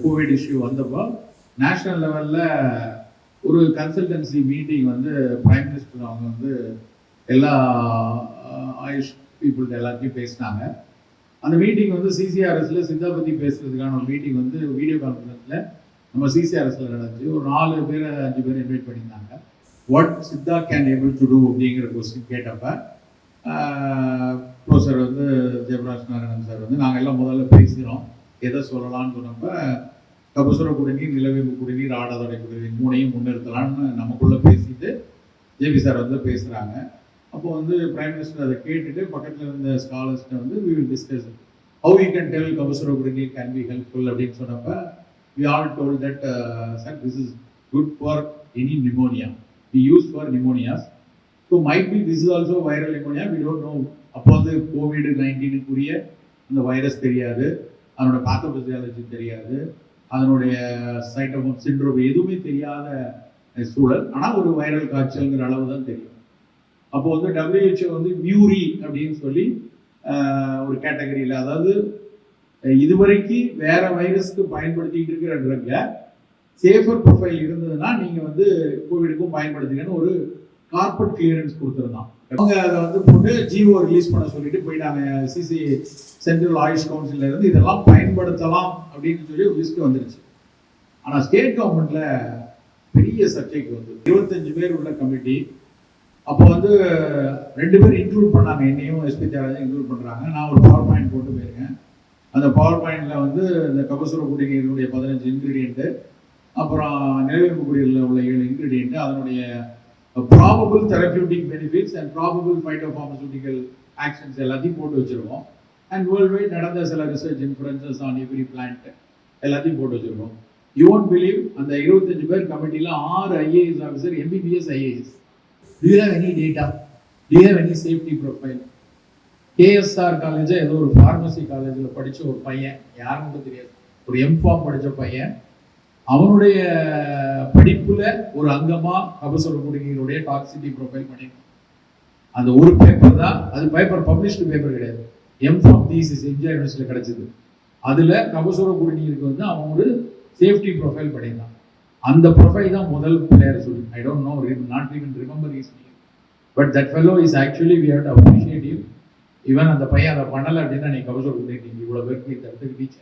Covid issue வந்தப்போ national லெவலில் ஒரு கன்சல்டன்சி மீட்டிங் வந்து பிரைம் மினிஸ்டர் அவங்க வந்து எல்லா ஆயுஷ் பீப்புள்கிட்ட எல்லாத்தையும் பேசினாங்க. அந்த மீட்டிங் வந்து சிசிஆர்எஸ்ல சித்தா பற்றி பேசுறதுக்கான ஒரு மீட்டிங் வந்து வீடியோ கான்ஃபரன்ஸில் நம்ம சிசிஆர்எஸ்ல நடந்துச்சு. ஒரு 4 பேர் 5 பேர் இன்வைட் பண்ணியிருந்தாங்க. What Siddha can able to do அப்படிங்கிற கொஸ்டின் கேட்டப்ப ப்ரொஃபஸர் வந்து ஜெயபிரகாஷ் நாராயணன் சார் வந்து நாங்கள் எல்லாம் முதல்ல பேசுகிறோம் எதை சொல்லலாம்னு சொன்னப்ப கபசுர குடிநீர், நிலவேம்பு குடிநீர், ஆடாதொடை குடிநீர் 3ஐயும் முன்னிறுத்தலான்னு நமக்குள்ள பேசிட்டு ஜேபி சார் வந்து பேசுகிறாங்க. அப்போ வந்து பிரைம் மினிஸ்டர் அதை கேட்டுட்டு பக்கத்தில் இருந்த ஸ்காலர்ஸ்ட்டை வந்து we will discuss how we can tell கபசுர குடிநீர் can be helpful அப்படின்னு சொன்னப்ப we all told that sir, this is good for any pneumonia. We use for pneumonias. So might be this is also viral pneumonia, we don't know. அப்போ வந்து COVID-19 அந்த virus தெரியாது, அதனோட பேத்தோபிசியாலஜி தெரியாது, அதனுடைய சைட்டோமெம் syndrome எதுவுமே தெரியாத சூழல். ஆனால் ஒரு வைரல் காய்ச்சல்ங்கிற அளவு தான் தெரியும். அப்போ வந்து WHO வந்து மியூரி அப்படின்னு சொல்லி ஒரு கேட்டகரியில், அதாவது இதுவரைக்கு வேற வைரஸ்க்கு பயன்படுத்திட்டு இருக்கிற ட்ரக்ல சேஃபர் ப்ரொஃபைல் இருந்ததுன்னா நீங்க வந்து கோவிடுக்கும் பயன்படுத்துங்கன்னு ஒரு கார்பரேட் கிளியரன்ஸ் கொடுத்துருந்தான். அவங்க அதை வந்து போட்டு ஜிஓ ரிலீஸ் பண்ண சொல்லிட்டு போயிட்டாங்க. சிசி சென்ட்ரல் ஆயுஷ் கவுன்சில்ல இருந்து இதெல்லாம் பயன்படுத்தலாம் அப்படின்னு சொல்லி ஒரு லிஸ்ட் வந்துருச்சு. ஆனா ஸ்டேட் கவர்மெண்ட்ல பெரிய சப்ஜெக்ட் வந்து 25 பேர் உள்ள கமிட்டி. அப்போ வந்து 2 பேர் இன்க்ளூட் பண்ணாங்க, என்னையும் எஸ்பி தியாகராஜன் இன்க்ளூட் பண்றாங்க. நான் ஒரு பவர் பாயிண்ட் போட்டு போயிருக்கேன். அந்த பவர் பாயிண்ட்ல வந்து இந்த கபசுர குடிநீருடைய 15 இன்கிரீடியன்ட், அப்புறம் நிலவேம்பு குடிநீரில் உள்ள 7 இன்கிரீடியன்ட், அதனுடைய probable therapeutic benefits and probable phytopharmaceutical actions எல்லாத்தையும் போட்டு வச்சிருக்கோம். அண்ட் வேர்ல்டு வைட் நடந்த சில research inferences on every plant எல்லாத்தையும் போட்டு வச்சிருக்கோம். யூ ஒன்ட் பிலீவ், அந்த 25 பேர் கமிட்டியில் 6 IAS officer, MBBS IAS. Do you have any data? Do you have any safety profile? KSR college ஏதோ ஒரு ஃபார்மசி காலேஜில் படித்த ஒரு பையன், யாருன்னு தெரியாது, ஒரு எம்ஃபார்ம் படித்த பையன், அவனுடைய படிப்புல ஒரு அங்கமா கபசுர குடிநீருடைய டாக்ஸிசிட்டி ப்ரொஃபைல் பண்ணிருக்கான். அந்த ஒரு பேப்பர் தான், அது பேப்பர் பப்ளிஷ்டு பேப்பர் கிடையாது, எம்ஃபார்ம் தீசிஸ் எம்ஜிஆர் யூனிவர்சிட்டியில் கிடைச்சது. அதுல கபசுர குடிநீருக்கு வந்து அவன் ஒரு சேஃப்டி ப்ரொஃபைல் பண்ணியிருந்தான். அந்த ப்ரொஃபைல் தான் முதல் பிளேயர் சொல்லி, I don't know, not even remember his name, but that fellow is actually we have to appreciate him. Even அந்த பையன் அதை பண்ணலை அப்படின்னா நீ கபசுர குடிநீர் நீங்க இவ்வளவு பேருக்கு தடுத்துக்கிட்டீங்க.